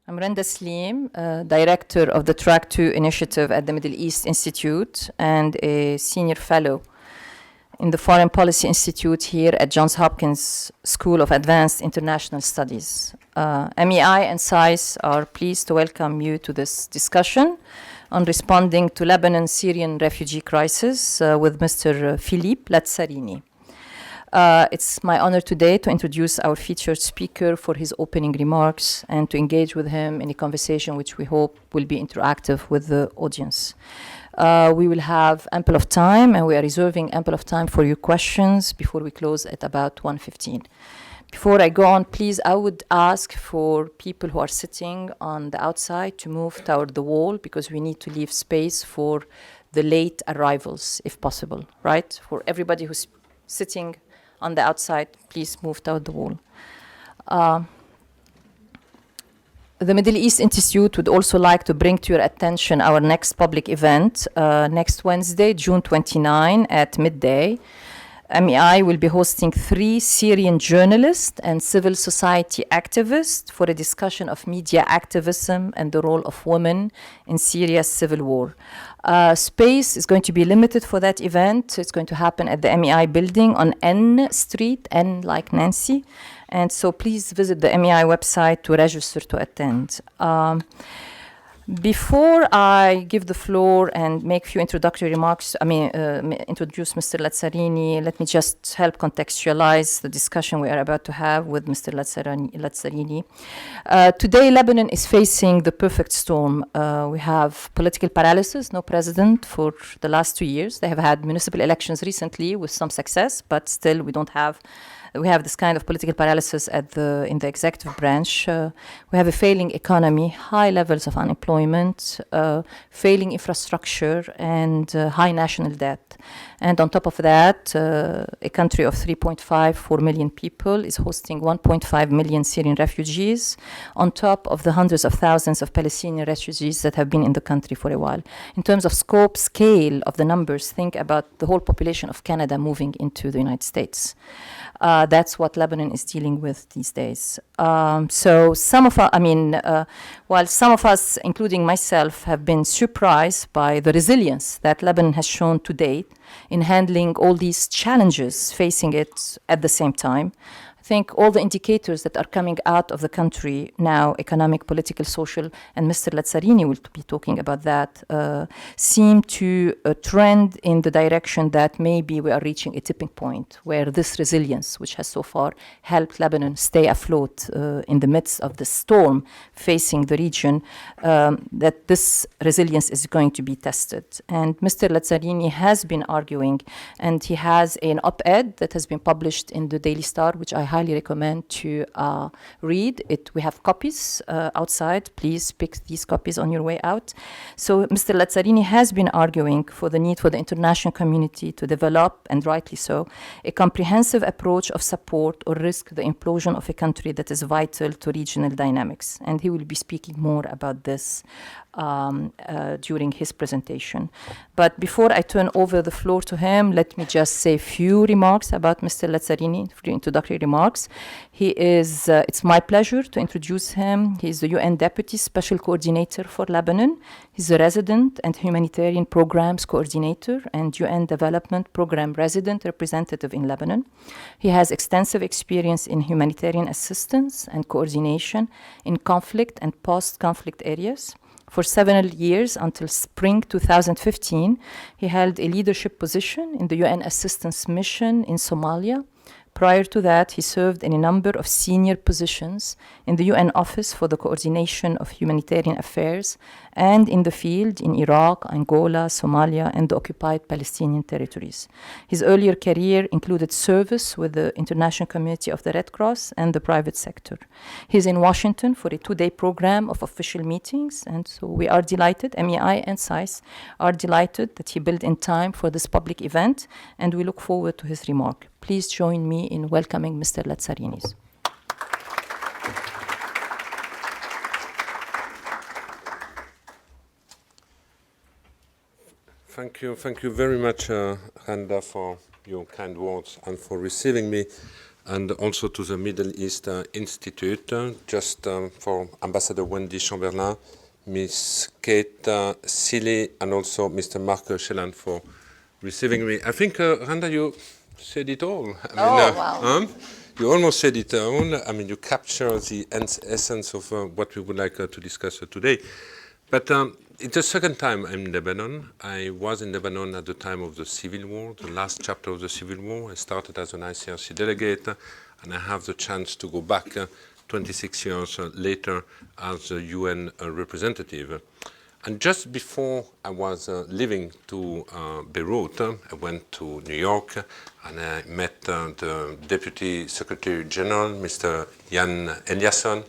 I'm Renda Slim, Director of the Track 2 Initiative at the Middle East Institute and a Senior Fellow in the Foreign Policy Institute here at Johns Hopkins School of Advanced International Studies. MEI and SAIS are pleased to welcome you to this discussion on responding to Lebanon's Syrian refugee crisis with Mr. Philippe Lazzarini. It's my honor today to introduce our featured speaker for his opening remarks and to engage with him in a conversation which we hope will be interactive with the audience. We will have ample of time, and we are reserving ample of time for your questions before we close at about 1:15. Before I go on, please, I would ask for people who are sitting on the outside to move toward the wall because we need to leave space for the late arrivals, if possible, right? For everybody who's sitting on the outside, please move toward the wall. The Middle East Institute would also like to bring to your attention our next public event next Wednesday, June 29 at midday. MEI will be hosting 3 Syrian journalists and civil society activists for a discussion of media activism and the role of women in Syria's civil war. Space is going to be limited for that event. It's going to happen at the MEI building on N Street, N like Nancy. And so please visit the MEI website to register to attend. Before I give the floor and make a few introductory remarks, introduce Mr. Lazzarini, let me just help contextualize the discussion we are about to have with Mr. Lazzarini. Today, Lebanon is facing the perfect storm. We have political paralysis, no president for the last 2 years. They have had municipal elections recently with some success, but still we have this kind of political paralysis in the executive branch. We have a failing economy, high levels of unemployment, failing infrastructure, and high national debt. And on top of that, a country of 3.54 million people is hosting 1.5 million Syrian refugees, on top of the hundreds of thousands of Palestinian refugees that have been in the country for a while. In terms of scale of the numbers, think about the whole population of Canada moving into the United States. That's what Lebanon is dealing with these days. So while some of us, including myself, have been surprised by the resilience that Lebanon has shown to date in handling all these challenges facing it at the same time, I think all the indicators that are coming out of the country now, economic, political, social, and Mr. Lazzarini will be talking about that, seem to trend in the direction that maybe we are reaching a tipping point where this resilience, which has so far helped Lebanon stay afloat in the midst of the storm facing the region, that this resilience is going to be tested. And Mr. Lazzarini has been arguing, and he has an op-ed that has been published in the Daily Star, which I highly recommend to read it. We have copies outside. Please pick these copies on your way out. So Mr. Lazzarini has been arguing for the need for the international community to develop, and rightly so, a comprehensive approach of support or risk the implosion of a country that is vital to regional dynamics. And he will be speaking more about this during his presentation. But before I turn over the floor to him, let me just say a few remarks about Mr. Lazzarini, few introductory remarks. He is, it's my pleasure to introduce him. He is the UN Deputy Special Coordinator for Lebanon. He's a resident and humanitarian programs coordinator and UN Development Program resident representative in Lebanon. He has extensive experience in humanitarian assistance and coordination in conflict and post-conflict areas. For several years, until spring 2015, he held a leadership position in the UN Assistance Mission in Somalia. Prior to that, he served in a number of senior positions in the UN Office for the Coordination of Humanitarian Affairs and in the field in Iraq, Angola, Somalia, and the occupied Palestinian territories. His earlier career included service with the International Community of the Red Cross and the private sector. He's in Washington for a 2-day program of official meetings, and so we are delighted, MEI and SAIS are delighted that he built in time for this public event, and we look forward to his remark. Please join me in welcoming Mr. Lazzarini. Thank you very much, Randa, for your kind words and for receiving me. and also to the Middle East Institute, just for Ambassador Wendy Chamberlain, Miss Kate Seeley, and also Mr. Mark Shellan for receiving me. I think, Randa, you said it all. Wow. You almost said it all. I mean, you capture the essence of what we would like to discuss today. But it's the second time I'm in Lebanon. I was in Lebanon at the time of the Civil War, the last chapter of the Civil War. I started as an ICRC delegate, and I have the chance to go back 26 years later as a UN representative. And just before I was leaving to Beirut, I went to New York and I met the Deputy Secretary General, Mr. Jan Eliasson,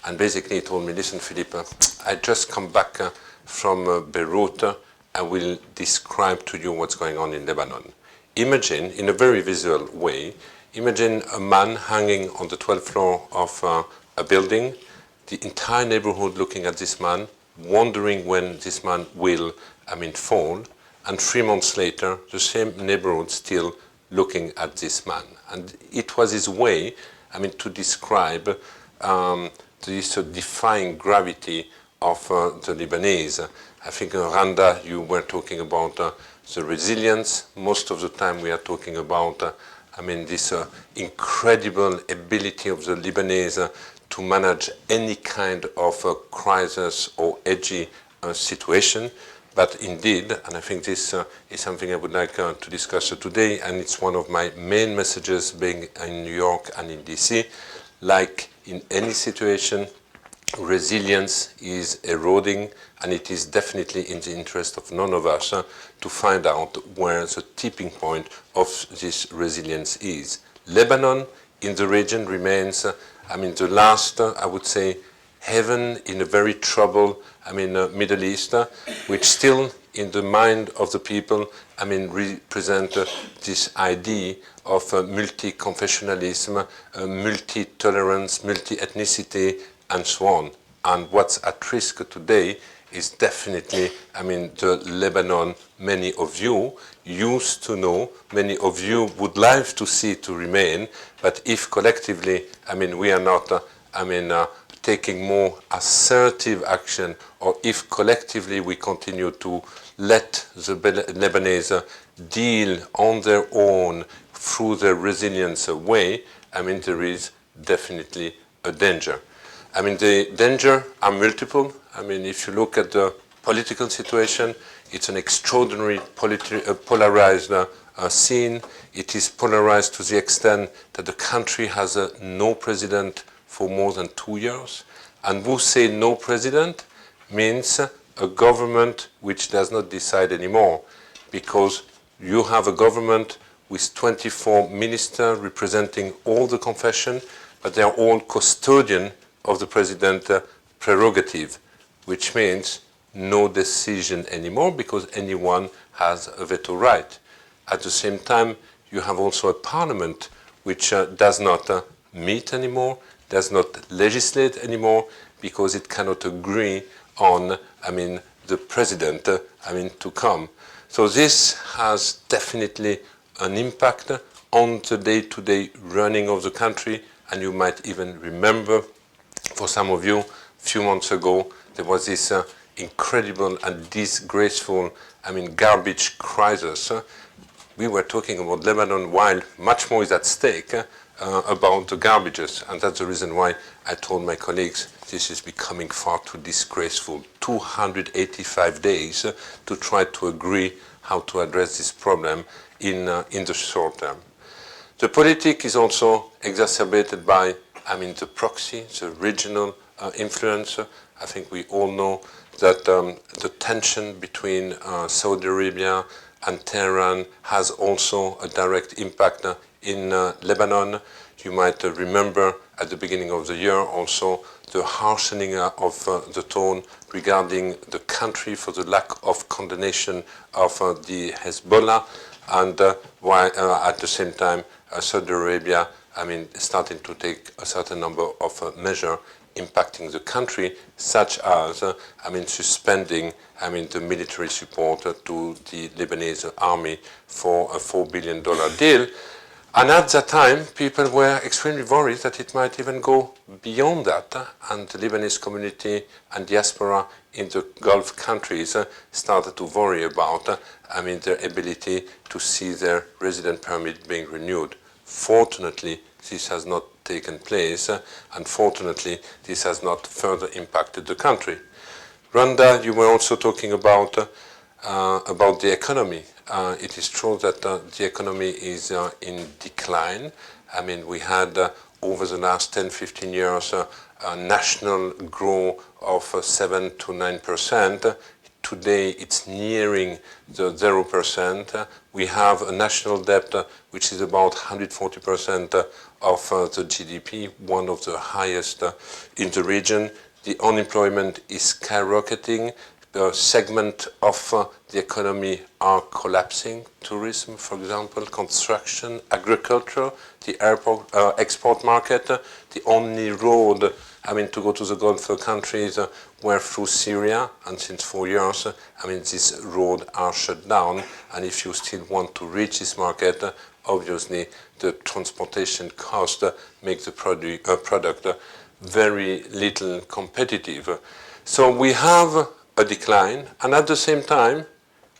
and basically he told me, listen, Philippe, I just come back from Beirut. I will describe to you what's going on in Lebanon. Imagine, in a very visual way, imagine a man hanging on the 12th floor of a building, the entire neighborhood looking at this man, wondering when this man will, fall, and 3 months later, the same neighborhood still looking at this man. And it was his way, to describe this defying gravity of the Lebanese. I think, Randa, you were talking about the resilience. Most of the time we are talking about, this incredible ability of the Lebanese to manage any kind of crisis or edgy situation. But indeed, and I think this is something I would like to discuss today, and it's one of my main messages being in New York and in DC, like in any situation, resilience is eroding, and it is definitely in the interest of none of us to find out where the tipping point of this resilience is. Lebanon in the region remains the last, I would say, heaven in a very troubled, Middle East, which still in the mind of the people, represent this idea of multi-confessionalism, multi-tolerance, multi-ethnicity, and so on. And what's at risk today is definitely, the Lebanon many of you used to know, many of you would like to see to remain, but if collectively, we are not, taking more assertive action, or if collectively we continue to let the Lebanese deal on their own through their resilience way, there is definitely a danger. The danger are multiple. If you look at the political situation, it's an extraordinary polarized scene. It is polarized to the extent that the country has no president for more than 2 years. And who say no president means a government which does not decide anymore, because you have a government with 24 ministers representing all the confession, but they are all custodian of the president's prerogative, which means no decision anymore because anyone has a veto right. At the same time, you have also a parliament which does not meet anymore, does not legislate anymore, because it cannot agree on, the president, to come. So this has definitely an impact on the day-to-day running of the country, and you might even remember, for some of you, a few months ago, there was this incredible and disgraceful, garbage crisis. We were talking about Lebanon while much more is at stake about the garbages. And that's the reason why I told my colleagues this is becoming far too disgraceful. 285 days to try to agree how to address this problem in the short term. The politics is also exacerbated by, the proxy, the regional influence. I think we all know that the tension between Saudi Arabia and Tehran has also a direct impact in Lebanon. You might remember at the beginning of the year also the harshening of the tone regarding the country for the lack of condemnation of the Hezbollah, and while at the same time Saudi Arabia, starting to take a certain number of measures impacting the country, such as, suspending, the military support to the Lebanese army for a $4 billion deal. And at that time, people were extremely worried that it might even go beyond that, and the Lebanese community and diaspora in the Gulf countries started to worry about, their ability to see their resident permit being renewed. Fortunately, this has not taken place, and fortunately, this has not further impacted the country. Randa, you were also talking about the economy. It is true that the economy is in decline. We had over the last 10, 15 years a national growth of 7 to 9%. Today it's nearing the 0%. We have a national debt which is about 140% of the GDP, one of the highest in the region. The unemployment is skyrocketing. The segment of the economy are collapsing. Tourism, for example, construction, agriculture, the export market. The only road, to go to the Gulf countries were through Syria, and since 4 years, these roads are shut down. And if you still want to reach this market, obviously the transportation cost make the product very little competitive. So we have a decline, and at the same time,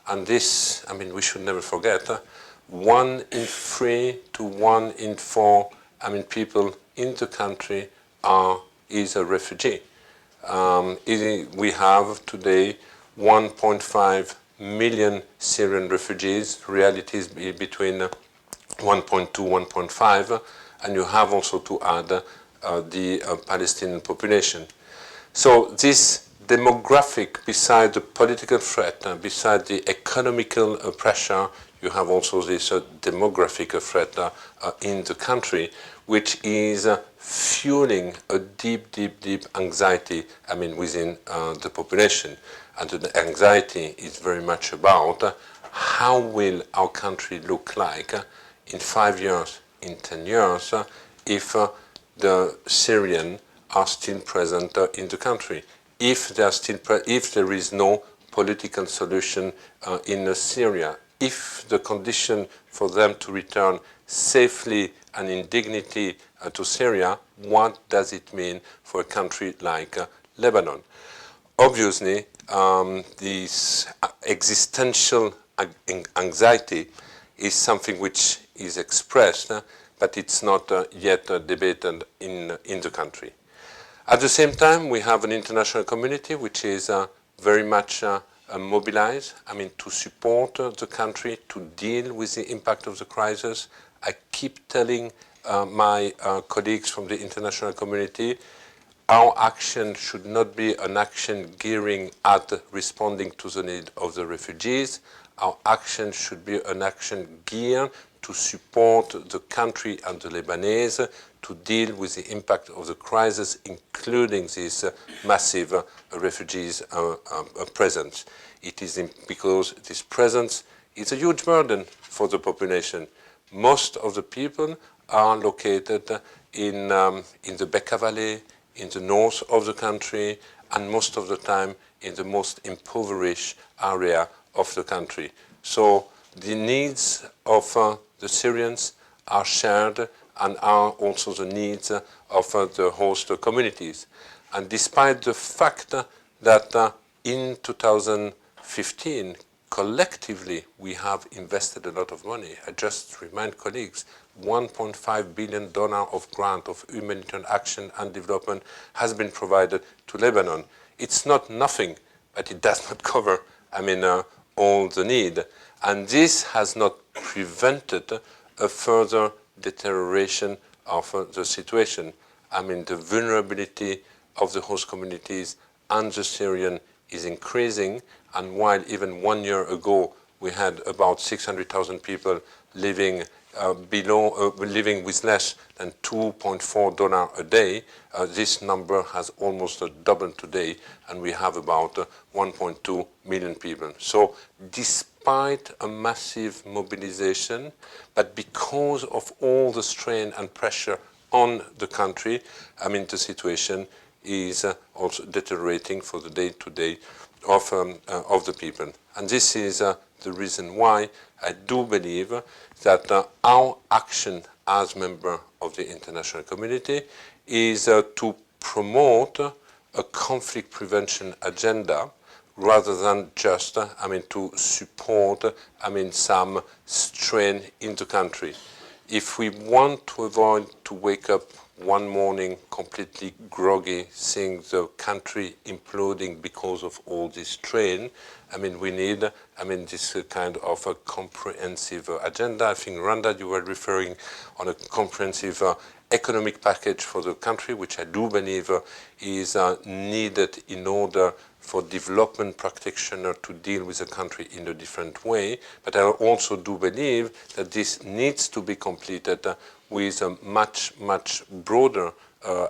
and this, we should never forget, 1 in 3 to 1 in 4, people in the country is a refugee. We have today 1.5 million Syrian refugees. Reality is between 1.2, 1.5, and you have also to add the Palestinian population. So this demographic, beside the political threat, beside the economical pressure, you have also this demographic threat in the country, which is fueling a deep, deep, deep anxiety, within the population. And the anxiety is very much about how will our country look like in 5 years, in 10 years, if the Syrian are still present in the country. If there is no political solution in Syria, if the condition for them to return safely and in dignity to Syria, what does it mean for a country like Lebanon? Obviously, this existential anxiety is something which is expressed, but it's not yet debated in the country. At the same time, we have an international community which is very much mobilized, to support the country to deal with the impact of the crisis. I keep telling my colleagues from the international community, our action should not be an action gearing at responding to the need of the refugees. Our action should be an action geared to support the country and the Lebanese to deal with the impact of the crisis, including this massive refugees presence. It is because this presence is a huge burden for the population. Most of the people are located in the Bekaa Valley, in the north of the country, and most of the time in the most impoverished area of the country. So the needs of the Syrians are shared and are also the needs of the host communities. And despite the fact that in 2015, collectively, we have invested a lot of money. I just remind colleagues, $1.5 billion of grant of humanitarian action and development has been provided to Lebanon. It's not nothing, but it does not cover, all the need. And this has not prevented a further deterioration of the situation. The vulnerability of the host communities and the Syrian is increasing, and while even 1 year ago we had about 600,000 people living living with less than $2.4 a day, this number has almost doubled today, and we have about 1.2 million people. So despite a massive mobilization, but because of all the strain and pressure on the country, the situation is also deteriorating for the day-to-day of the people. And this is the reason why I do believe that our action as member of the international community is to promote a conflict prevention agenda rather than just, to support, some strain in the country. If we want to avoid to wake up one morning completely groggy, seeing the country imploding because of all this strain, we need, this kind of a comprehensive agenda. I think, Randa, you were referring on a comprehensive economic package for the country, which I do believe is needed in order for development practitioners to deal with the country in a different way. But I also do believe that this needs to be completed with a much, much broader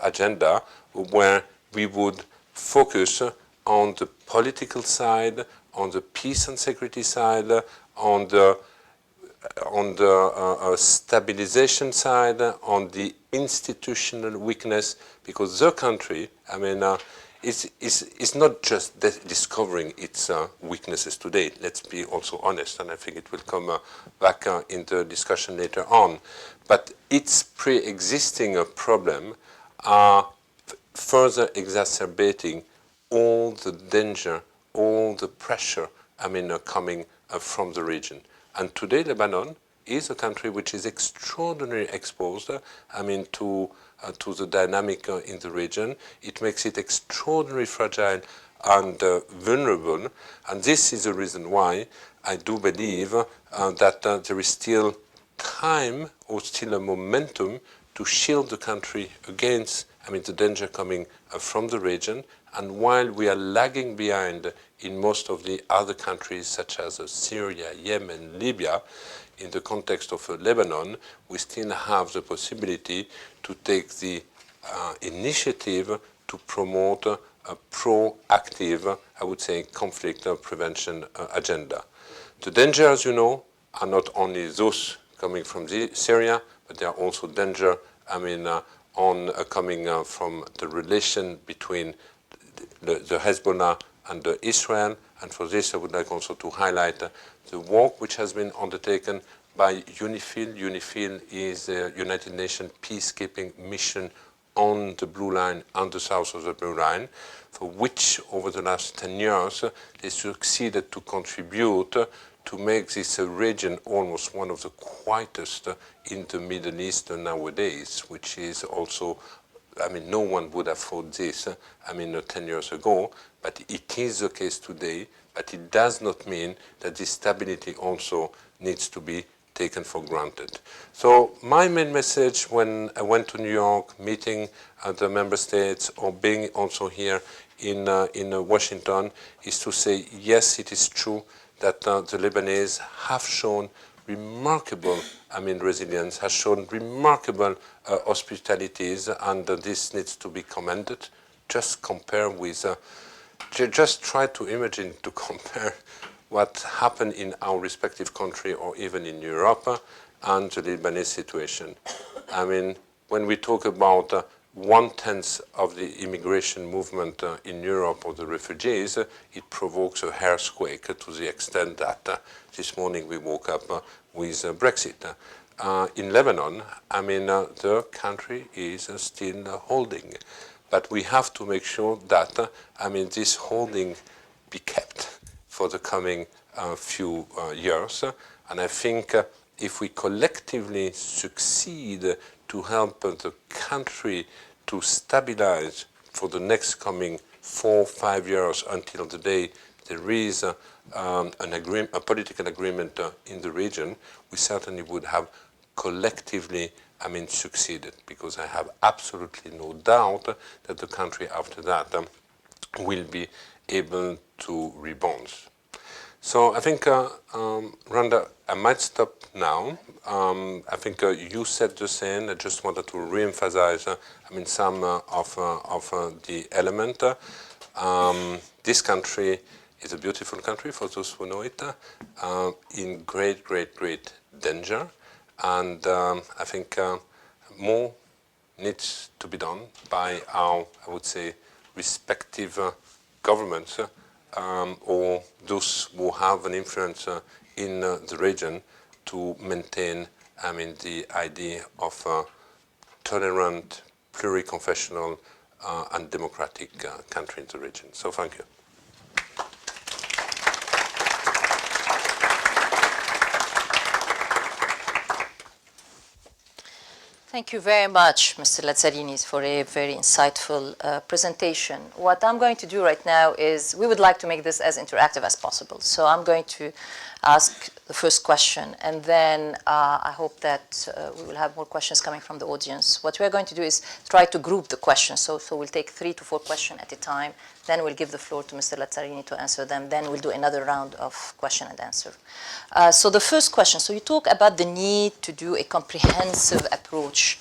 agenda where we would focus on the political side, on the peace and security side, on the stabilization side, on the institutional weakness, because the country, is not just discovering its weaknesses today. Let's be also honest, and I think it will come back in the discussion later on. But its pre-existing problem are further exacerbating all the danger, all the pressure, coming from the region. And today, Lebanon is a country which is extraordinarily exposed, to the dynamic in the region. It makes it extraordinarily fragile and vulnerable. And this is the reason why I do believe that there is still time or still a momentum to shield the country against, the danger coming from the region. And while we are lagging behind in most of the other countries, such as Syria, Yemen, Libya, in the context of Lebanon, we still have the possibility to take the initiative to promote a proactive, I would say, conflict prevention agenda. The dangers, are not only those coming from Syria, but there are also danger, coming from the relation between the Hezbollah and Israel. And for this, I would like also to highlight the work which has been undertaken by UNIFIL. UNIFIL is the United Nations peacekeeping mission on the Blue Line, on the south of the Blue Line, for which over the last 10 years they succeeded to contribute to make this region almost one of the quietest in the Middle East nowadays, which is also, no one would have thought this, 10 years ago, but it is the case today. But it does not mean that this stability also needs to be taken for granted. So my main message when I went to New York, meeting the member states, or being also here in Washington, is to say, yes, it is true that the Lebanese have shown remarkable, resilience, has shown remarkable hospitalities, and this needs to be commended. Just compare with, just try to imagine, to compare what happened in our respective country or even in Europe and the Lebanese situation. When we talk about 1/10 of the immigration movement in Europe or the refugees, it provokes a earthquake to the extent that this morning we woke up with Brexit. In Lebanon, the country is still holding. But we have to make sure that, this holding be kept for the coming few years. And I think if we collectively succeed to help the country to stabilize for the next coming 4 or 5 years until the day there is a political agreement in the region, we certainly would have collectively succeeded, because I have absolutely no doubt that the country after that will be able to rebound. So I think, Randa, I might stop now. I think you said the same. I just wanted to re-emphasize, some of the element. This country is a beautiful country for those who know it, in great, great, great danger. And I think more needs to be done by our, I would say, respective governments or those who have an influence in the region to maintain, the idea of a tolerant, pluriconfessional, and democratic country in the region. So thank you. Thank you very much, Mr. Lazzarini, for a very insightful presentation. What I'm going to do right now is we would like to make this as interactive as possible. So I'm going to ask the first question, and then I hope that we will have more questions coming from the audience. What we're going to do is try to group the questions. So we'll take 3 to 4 questions at a time. Then we'll give the floor to Mr. Lazzarini to answer them. Then we'll do another round of question and answer. So the first question, so you talk about the need to do a comprehensive approach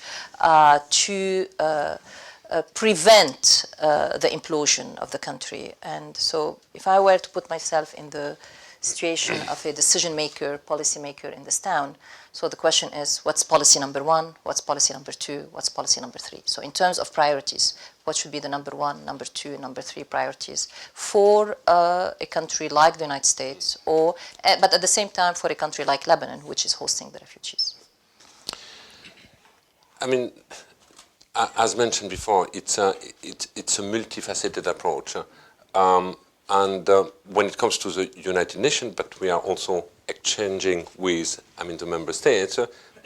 to prevent the implosion of the country. And so if I were to put myself in the situation of a decision maker, policy maker in this town, so the question is, what's policy number 1? What's policy number 2? What's policy number 3? So in terms of priorities, what should be the number 1, number 2, number 3 priorities for a country like the United States, or but at the same time for a country like Lebanon, which is hosting the refugees? As mentioned before, it's a multifaceted approach. And when it comes to the United Nations, but we are also exchanging with, the member states,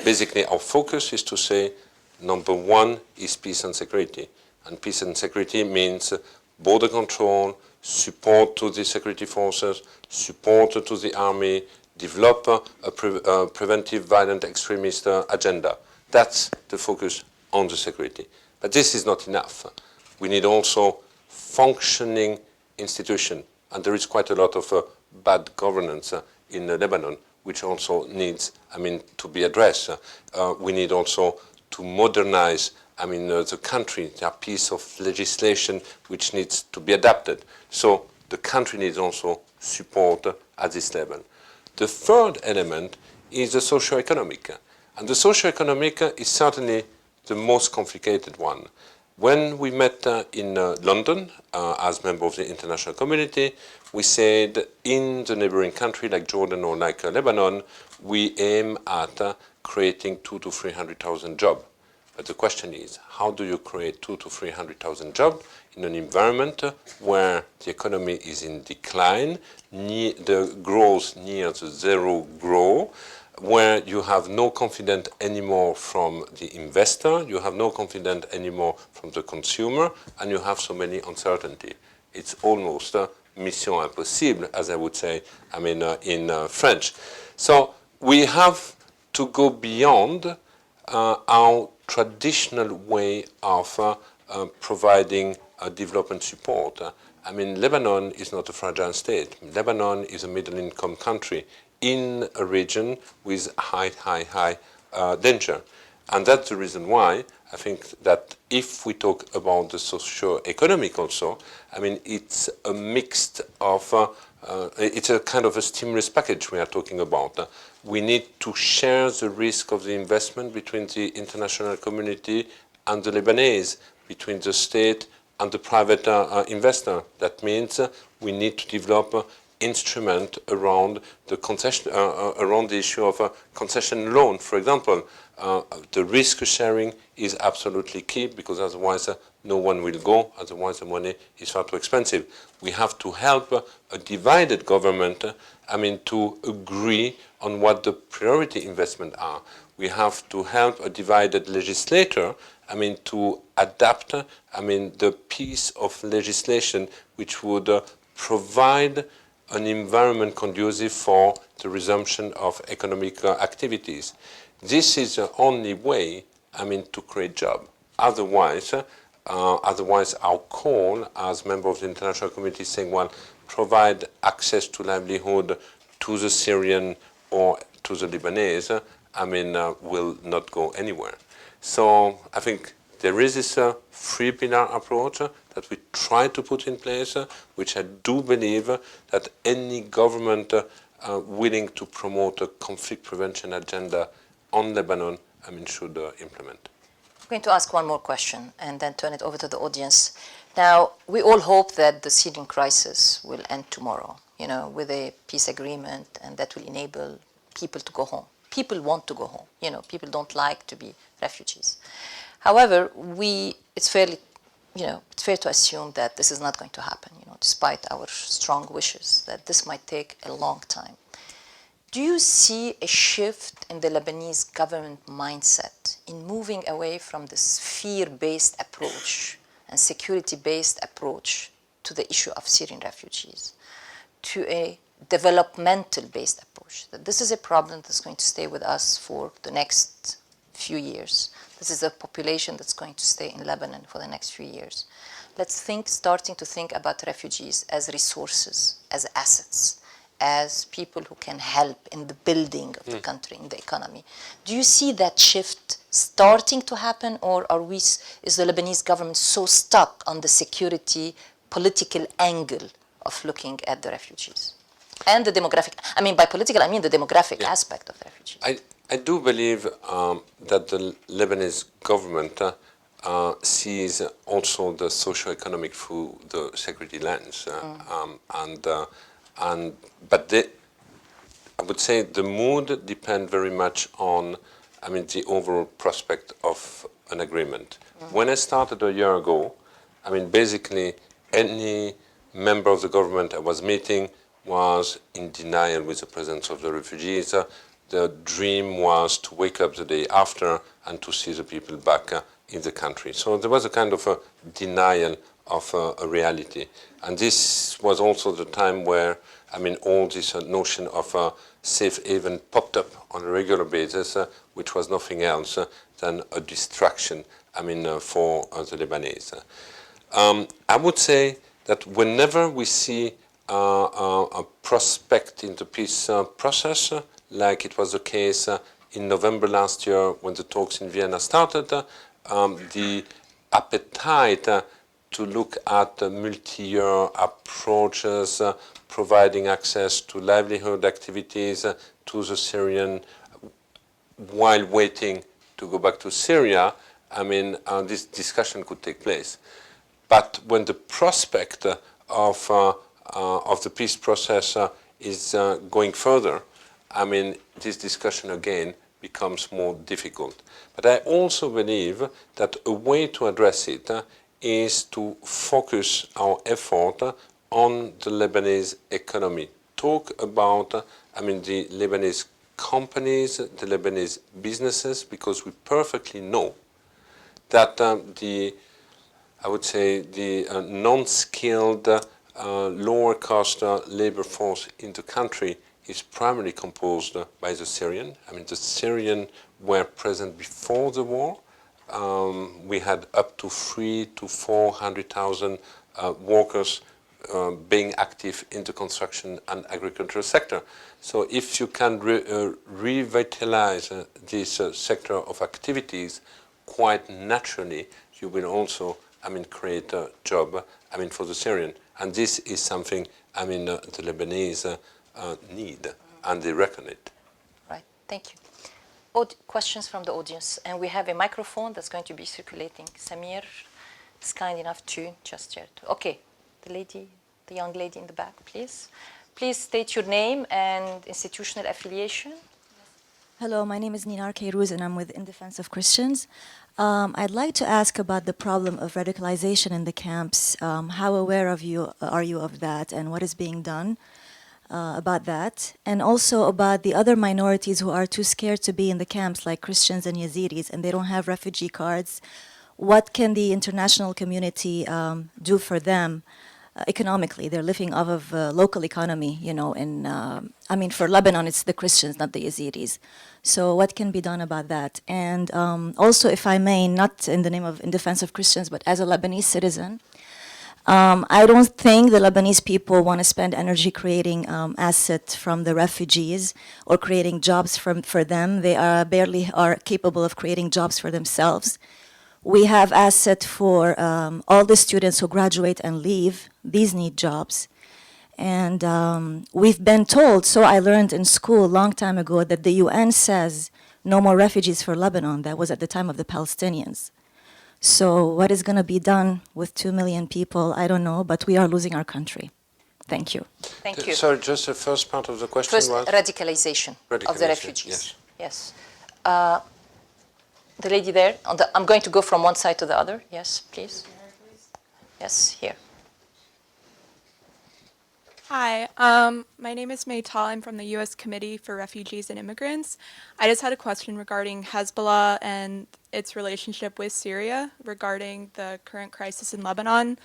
basically our focus is to say, number 1 is peace and security. And peace and security means border control, support to the security forces, support to the army, develop a preventive violent extremist agenda. That's the focus on the security. But this is not enough. We need also functioning institution, and there is quite a lot of bad governance in Lebanon, which also needs, to be addressed. We need also to modernize, the country. There are pieces of legislation which needs to be adapted. So the country needs also support at this level. The third element is the socio-economic, and the socio-economic is certainly the most complicated one. When we met in London as member of the international community, we said in the neighboring country like Jordan or like Lebanon, we aim at creating 200,000 to 300,000 jobs. But the question is, how do you create 200,000 to 300,000 jobs in an environment where the economy is in decline, the growth near the zero growth, where you have no confidence anymore from the investor, you have no confidence anymore from the consumer, and you have so many uncertainty. It's almost mission impossible, as I would say, in French. So we have to go beyond our traditional way of providing development support. Lebanon is not a fragile state. Lebanon is a middle-income country in a region with high danger. And that's the reason why I think that if we talk about the socio-economic also, it's a mix of, it's a kind of a stimulus package we are talking about. We need to share the risk of the investment between the international community and the Lebanese, between the state and the private investor. That means we need to develop instrument around the concession, around the issue of a concession loan, for example. The risk sharing is absolutely key, because otherwise no one will go, otherwise the money is far too expensive. We have to help a divided government, to agree on what the priority investments are. We have to help a divided legislator, to adapt, the piece of legislation which would provide an environment conducive for the resumption of economic activities. This is the only way, to create jobs. Otherwise our call as member of the international community is saying, well, provide access to livelihood to the Syrian or to the Lebanese, will not go anywhere. So I think there is this three-pillar approach that we try to put in place, which I do believe that any government willing to promote a conflict prevention agenda on Lebanon, should implement. I'm going to ask one more question and then turn it over to the audience. Now, we all hope that the Syrian crisis will end tomorrow. with a peace agreement, and that will enable people to go home. People want to go home. People don't like to be refugees. However, it's fair to assume that this is not going to happen, despite our strong wishes, that this might take a long time. Do you see a shift in the Lebanese government mindset in moving away from this fear-based approach and security-based approach to the issue of Syrian refugees to a developmental-based approach? That this is a problem that's going to stay with us for the next few years. This is a population that's going to stay in Lebanon for the next few years. Let's starting to think about refugees as resources, as assets, as people who can help in the building of the country, in the economy. Do you see that shift starting to happen, or is the Lebanese government so stuck on the security political angle of looking at the refugees? And the demographic, by political, I mean the demographic aspect of the refugees. I do believe that the Lebanese government sees also the socio-economic through the security lens. But I would say the mood depends very much on, the overall prospect of an agreement. When I started a year ago, basically any member of the government I was meeting was in denial with the presence of the refugees. The dream was to wake up the day after and to see the people back in the country. So there was a kind of a denial of a reality. And this was also the time where, all this notion of a safe haven popped up on a regular basis, which was nothing else than a distraction, for the Lebanese. I would say that whenever we see a prospect in the peace process, like it was the case in November last year when the talks in Vienna started, the appetite to look at multi-year approaches, providing access to livelihood activities to the Syrian while waiting to go back to Syria, this discussion could take place. But when the prospect of the peace process is going further, this discussion again becomes more difficult. But I also believe that a way to address it is to focus our effort on the Lebanese economy. Talk about, the Lebanese companies, the Lebanese businesses, because we perfectly know that the non-skilled, lower-cost labor force in the country is primarily composed by the Syrian. The Syrian were present before the war. We had up to 300,000 to 400,000 workers being active in the construction and agricultural sector. So if you can revitalize this sector of activities, quite naturally, you will also, create a job, for the Syrian. And this is something, the Lebanese need, and they reckon it. Right, thank you. Questions from the audience, and we have a microphone that's going to be circulating. Samir is kind enough to just share. Okay, the young lady in the back, please. Please state your name and institutional affiliation. Hello, my name is Ninar Kairouz, and I'm with In Defense of Christians. I'd like to ask about the problem of radicalization in the camps. How aware are you of that, and what is being done about that? And also about the other minorities who are too scared to be in the camps, like Christians and Yazidis, and they don't have refugee cards. What can the international community do for them economically? They're living off of local economy, for Lebanon, it's the Christians, not the Yazidis. So what can be done about that? And also, if I may, not in the name of In Defense of Christians, but as a Lebanese citizen, I don't think the Lebanese people want to spend energy creating assets from the refugees or creating jobs for them. They barely are capable of creating jobs for themselves. We have asset for all the students who graduate and leave. These need jobs. And we've been told, so I learned in school a long time ago, that the UN says no more refugees for Lebanon. That was at the time of the Palestinians. So what is going to be done with 2 million people, I don't know, but we are losing our country. Thank you. Thank you. Sorry, just the first part of the question First, was? radicalization of the Radicalization, refugees. Yes. The lady there, I'm going to go from one side to the other. Yes, please. Yes, here. Hi, my name is Maytal. I'm from the U.S. Committee for Refugees and Immigrants. I just had a question regarding Hezbollah and its relationship with Syria regarding the current crisis in Lebanon.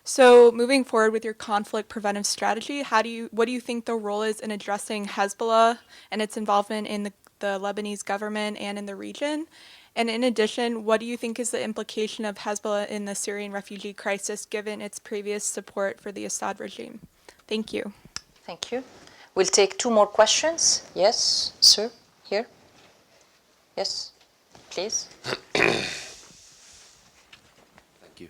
So moving forward with your conflict preventive strategy, what do you think the role is in addressing Hezbollah and its involvement in the Lebanese government and in the region? And in addition, what do you think is the implication of Hezbollah in the Syrian refugee crisis given its previous support for the Assad regime? Thank you. Thank you. We'll take two more questions. Yes, sir, here. Yes, please. Thank you.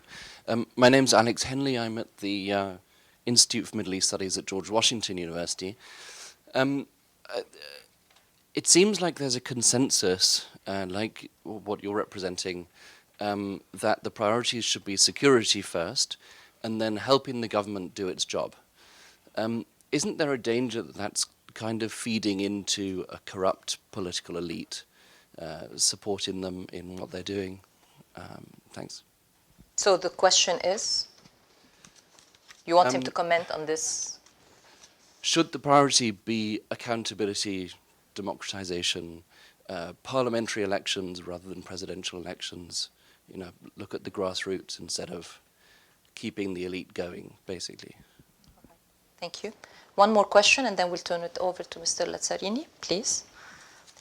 My name's Alex Henley. I'm at the Institute for Middle East Studies at George Washington University. It seems like there's a consensus, like what you're representing, that the priorities should be security first and then helping the government do its job. Isn't there a danger that that's kind of feeding into a corrupt political elite, supporting them in what they're doing? Thanks. So the question is, you want him to comment on this? Should the priority be accountability, democratization, parliamentary elections rather than presidential elections? You know, look at the grassroots instead of keeping the elite going, basically. Thank you. One more question, and then we'll turn it over to Mr. Lazzarini, please.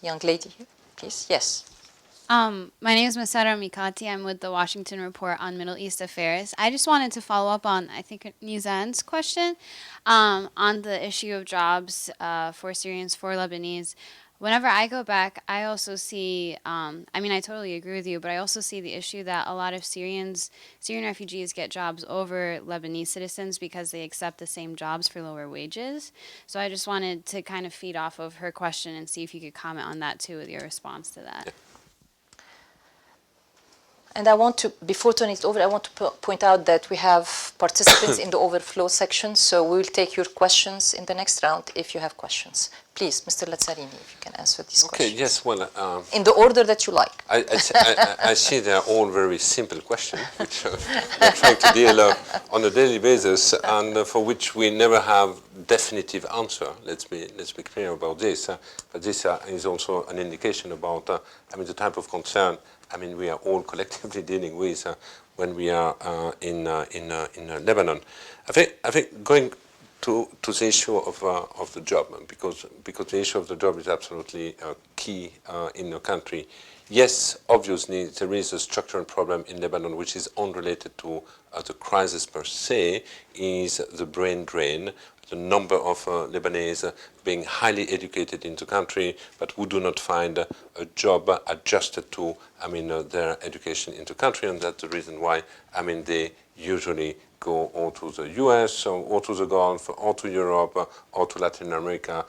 The young lady here, please. Yes. My name is Masara Mikati. I'm with the Washington Report on Middle East Affairs. I just wanted to follow up on, I think, Nizan's question on the issue of jobs for Syrians, for Lebanese. Whenever I go back, I also see, I totally agree with you, but I also see the issue that a lot of Syrian refugees get jobs over Lebanese citizens because they accept the same jobs for lower wages. So I just wanted to kind of feed off of her question and see if you could comment on that too with your response to that. And I want to, before turning it over, I want to point out that we have participants in the overflow section, so we will take your questions in the next round if you have questions. Please, Mr. Lazzarini, if you can answer these questions. Okay, yes, well... in the order that you like. I see they're all very simple questions, which we're trying to deal on a daily basis, and for which we never have definitive answer. Let's be clear about this. But this is also an indication about, the type of concern we are all collectively dealing with when we are in Lebanon. I think going to the issue of the job, because the issue of the job is absolutely key in the country. Yes, obviously there is a structural problem in Lebanon which is unrelated to the crisis per se, is the brain drain. The number of Lebanese being highly educated in the country, but who do not find a job adjusted to, their education in the country, and that's the reason why, they usually go or to the US, or to the Gulf, or to Europe, or to Latin America,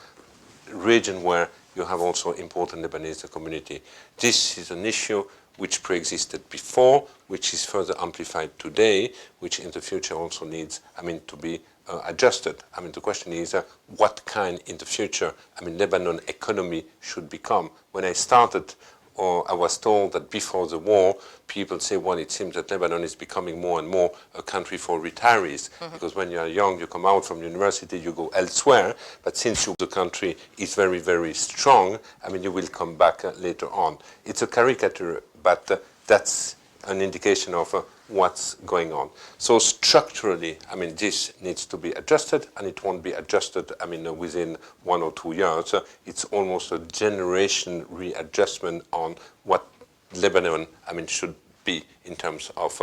region where you have also important Lebanese community. This is an issue which pre-existed before, which is further amplified today, which in the future also needs, to be adjusted. The question is what kind in the future, Lebanon economy should become. When I started, I was told that before the war, people say, well, it seems that Lebanon is becoming more and more a country for retirees, because when you are young, you come out from university, you go elsewhere, but since the country is very, very strong, you will come back later on. It's a caricature, but that's an indication of what's going on. So structurally, this needs to be adjusted, and it won't be adjusted, within 1 or 2 years. It's almost a generation readjustment on what Lebanon, should be in terms of,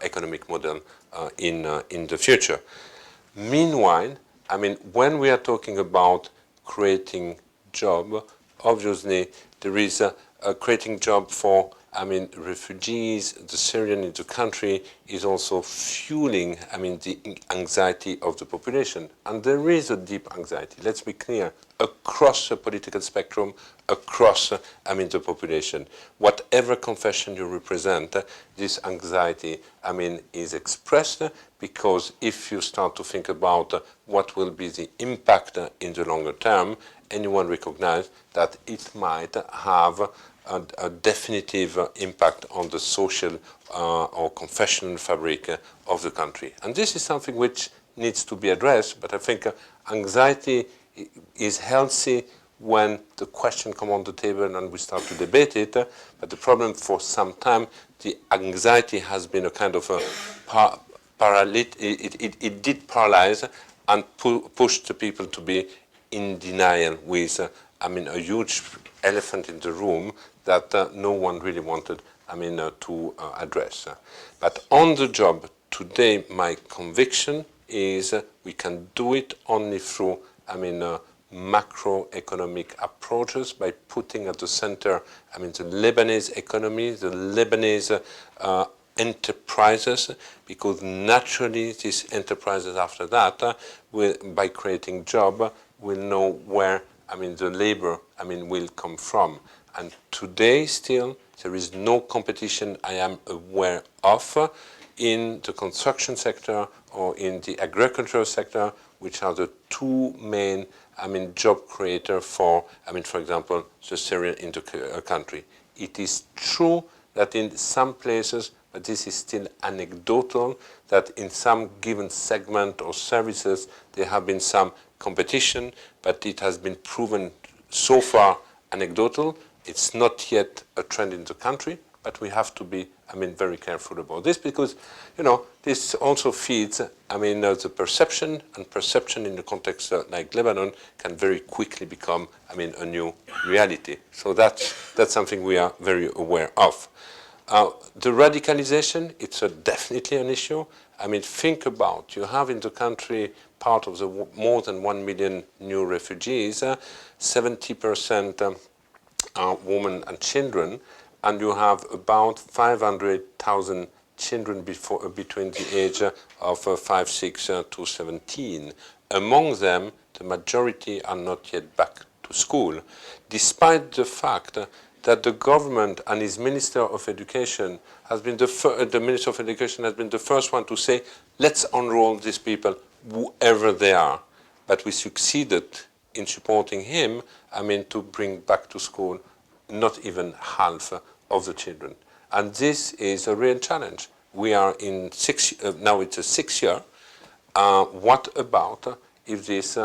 economic model in the future. Meanwhile, when we are talking about creating job, obviously there is a creating job for refugees, the Syrian in the country is also fueling, the anxiety of the population. And there is a deep anxiety, let's be clear, across the political spectrum, across, the population. Whatever confession you represent, this anxiety, is expressed because if you start to think about what will be the impact in the longer term, anyone recognize that it might have a definitive impact on the social or confessional fabric of the country. And this is something which needs to be addressed, but I think anxiety is healthy when the question comes on the table and we start to debate it. But the problem for some time, the anxiety has been a kind of a it did paralyze and push the people to be in denial with, a huge elephant in the room that no one really wanted, to address. But on the job, today my conviction is we can do it only through, macroeconomic approaches by putting at the center, the Lebanese economy, the Lebanese enterprises, because naturally these enterprises after that, by creating job, will know where, the labor, will come from. And today still, there is no competition I am aware of in the construction sector or in the agricultural sector, which are the two main, job creator for, for example, the Syrian in the country. It is true that in some places, but this is still anecdotal, that in some given segment or services, there have been some competition, but it has been proven so far anecdotal. It's not yet a trend in the country, but we have to be, very careful about this because, this also feeds, the perception, and perception in the context like Lebanon can very quickly become, a new reality. So that's something we are very aware of. The radicalization, it's definitely an issue. Think about, you have in the country part of the more than 1 million new refugees, 70% are women and children, and you have about 500,000 children between the age of 5, 6 to 17. Among them, the majority are not yet back to school, despite the fact that the government and his Minister of Education has been the Minister of Education has been the first one to say, let's enroll these people, whoever they are. But we succeeded in supporting him, to bring back to school not even half of the children. And this is a real challenge. We are in now it's a 6th year. What about if this,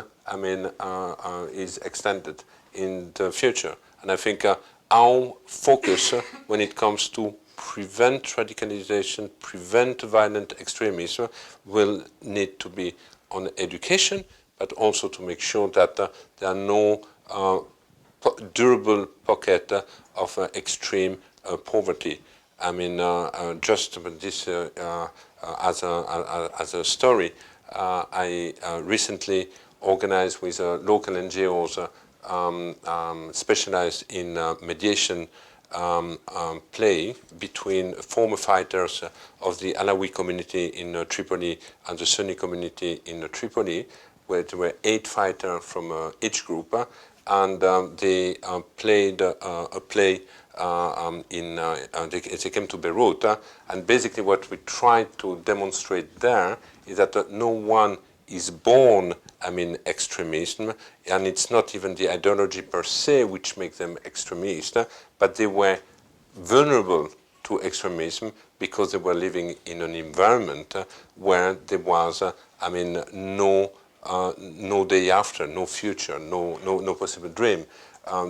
is extended in the future? And I think our focus when it comes to prevent radicalization, prevent violent extremism, will need to be on education, but also to make sure that there are no durable pocket of extreme poverty. Just this as a story, I recently organized with local NGOs specialized in mediation play between former fighters of the Alawi community in Tripoli and the Sunni community in Tripoli, where there were 8 fighters from each group, and they played a play they came to Beirut, and basically what we tried to demonstrate there is that no one is born, extremism, and it's not even the ideology per se which makes them extremist, but they were vulnerable to extremism because they were living in an environment where there was, no day after, no future, no possible dream.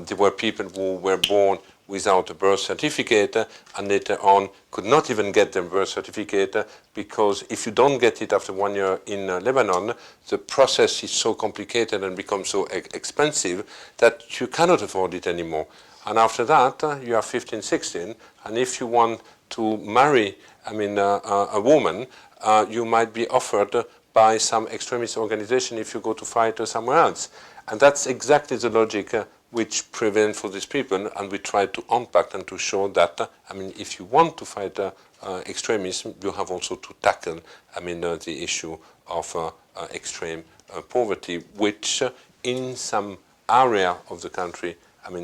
There were people who were born without a birth certificate and later on could not even get their birth certificate because if you don't get it after 1 year in Lebanon, the process is so complicated and becomes so expensive that you cannot afford it anymore. And after that, you are 15, 16, and if you want to marry, a woman, you might be offered by some extremist organization if you go to fight somewhere else. And that's exactly the logic which prevent for these people, and we try to unpack and to show that, if you want to fight extremism, you have also to tackle, the issue of extreme poverty, which in some area of the country,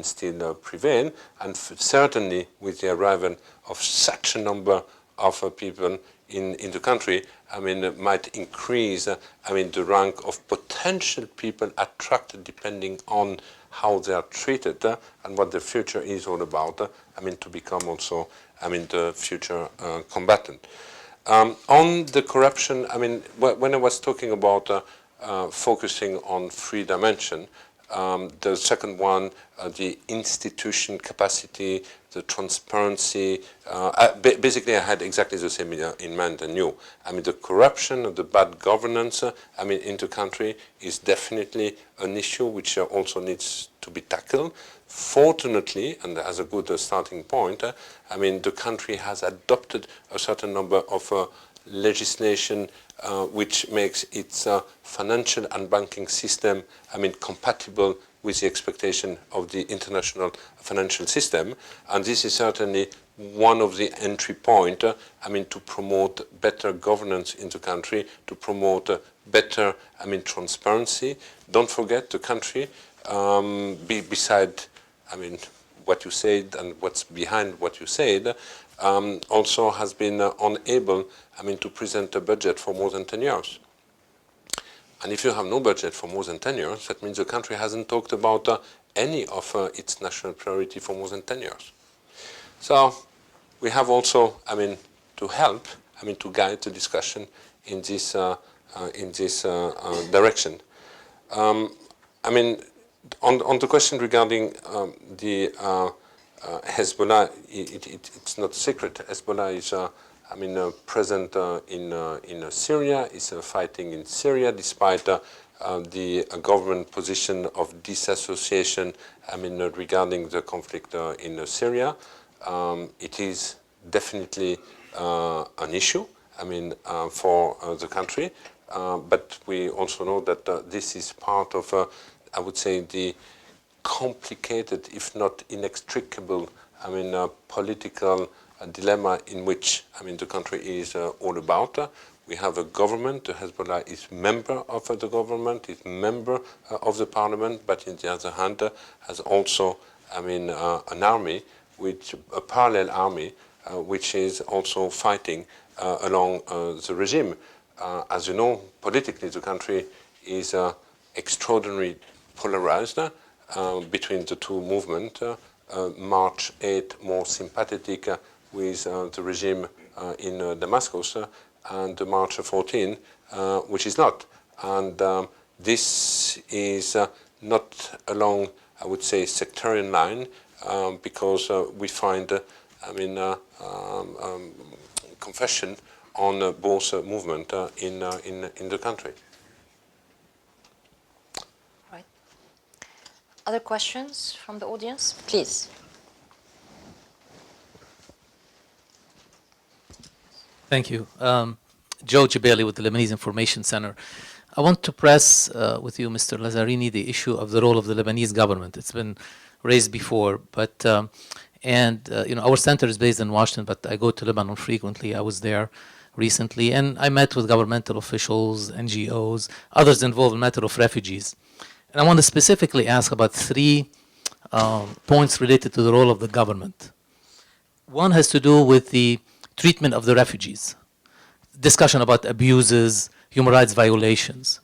still prevail, and certainly with the arrival of such a number of people in the country, might increase, the rank of potential people attracted depending on how they are treated and what the future is all about, to become also, the future combatant. On the corruption, when I was talking about focusing on 3 dimensions, the second one, the institution capacity, the transparency. Basically, I had exactly the same in mind than you. The corruption and the bad governance, in the country is definitely an issue which also needs to be tackled. Fortunately, and as a good starting point, the country has adopted a certain number of legislation which makes its financial and banking system, compatible with the expectation of the international financial system. And this is certainly one of the entry points, to promote better governance in the country, to promote better, transparency. Don't forget the country, beside, what you said and what's behind what you said, also has been unable, to present a budget for more than 10 years. And if you have no budget for more than 10 years, that means the country hasn't talked about any of its national priority for more than 10 years. So we have also, to help, to guide the discussion in this direction. On the question regarding the Hezbollah, it's not secret. Hezbollah is present in Syria, is fighting in Syria despite the government position of disassociation regarding the conflict in Syria. It is definitely an issue for the country, but we also know that this is part of, I would say, the complicated, if not inextricable, political dilemma in which the country is all about. We have a government. Hezbollah is member of the government, is member of the parliament, but on the other hand, has also an army, a parallel army, which is also fighting along the regime. As you know, politically, the country is extraordinarily polarized between the two movements. March 8 more sympathetic with the regime in Damascus, and March 14, which is not. And this is not along, I would say, sectarian line, because we find, confession on both movements in the country. Right. Other questions from the audience, please. Thank you. Joe Jabali with the Lebanese Information Center. I want to press with you, Mr. Lazzarini, the issue of the role of the Lebanese government. It's been raised before, but our center is based in Washington, but I go to Lebanon frequently. I was there recently, and I met with governmental officials, NGOs, others involved in the matter of refugees. And I want to specifically ask about 3 points related to the role of the government. One has to do with the treatment of the refugees, discussion about abuses, human rights violations.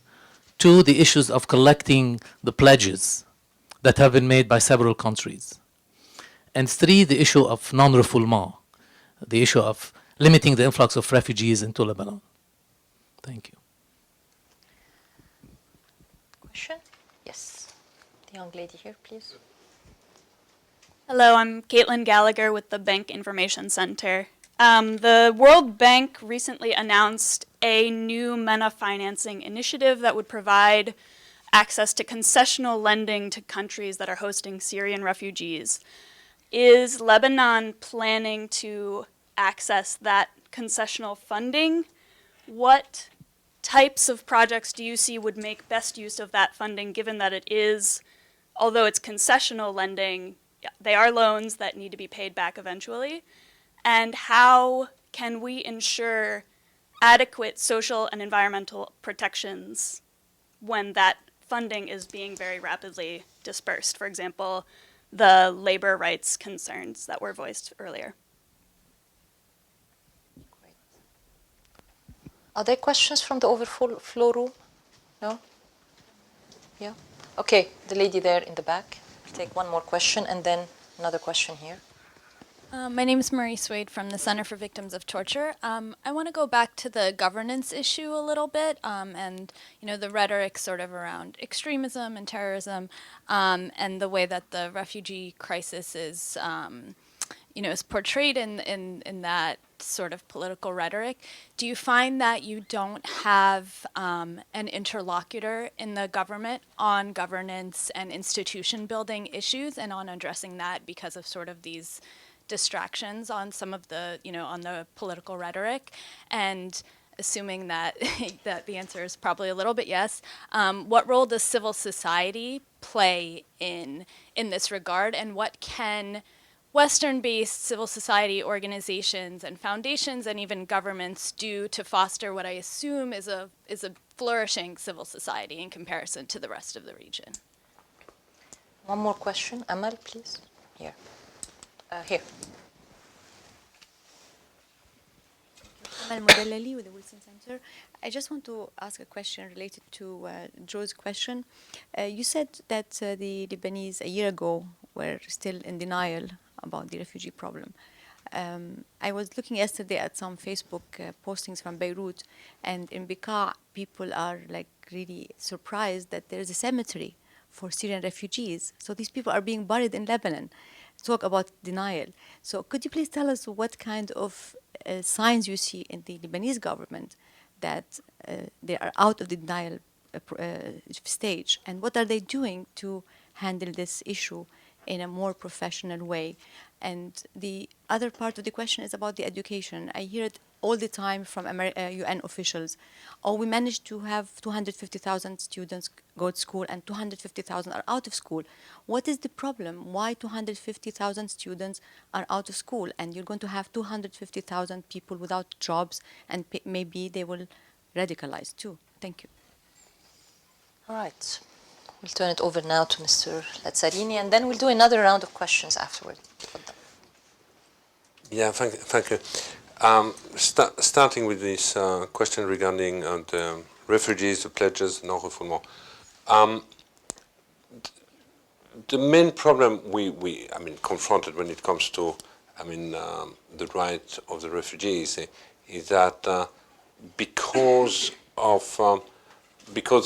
2, the issues of collecting the pledges that have been made by several countries. And 3, the issue of non-refoulement, the issue of limiting the influx of refugees into Lebanon. Thank you. Question? Yes. The young lady here, please. Hello, I'm Caitlin Gallagher with the Bank Information Center. The World Bank recently announced a new MENA financing initiative that would provide access to concessional lending to countries that are hosting Syrian refugees. Is Lebanon planning to access that concessional funding? What types of projects do you see would make best use of that funding, given that it is, although it's concessional lending, they are loans that need to be paid back eventually? And how can we ensure adequate social and environmental protections when that funding is being very rapidly dispersed? For example, the labor rights concerns that were voiced earlier. Are there questions from the overflow room? No? Yeah? Okay, the lady there in the back. We'll take one more question and then another question here. My name is Marie Swade from the Center for Victims of Torture. I want to go back to the governance issue a little bit, and the rhetoric sort of around extremism and terrorism, and the way that the refugee crisis is, is portrayed in that sort of political rhetoric. Do you find that you don't have an interlocutor in the government on governance and institution building issues and on addressing that because of sort of these distractions on some of the, on the political rhetoric? And assuming that that the answer is probably a little bit yes, what role does civil society play in this regard, and what can Western-based civil society organizations and foundations and even governments do to foster what I assume is a flourishing civil society in comparison to the rest of the region? One more question. Amal, please. Here. Here. Amal Modellali with the Wilson Center. I just want to ask a question related to Joe's question. You said that the Lebanese a year ago were still in denial about the refugee problem. I was looking yesterday at some Facebook postings from Beirut, and in Bekaa, people are like really surprised that there is a cemetery for Syrian refugees. So these people are being buried in Lebanon. Talk about denial. So could you please tell us what kind of signs you see in the Lebanese government that they are out of the denial stage, and what are they doing to handle this issue in a more professional way? And the other part of the question is about the education. I hear it all the time from UN officials. Oh, we managed to have 250,000 students go to school and 250,000 are out of school. What is the problem? Why 250,000 students are out of school and you're going to have 250,000 people without jobs, and maybe they will radicalize too? Thank you. All right. We'll turn it over now to Mr. Lazzarini, and then we'll do another round of questions afterward. Yeah, thank you. Starting with this question regarding the refugees, the pledges, non-refoulement. The main problem we confronted when it comes to the right of the refugees is that because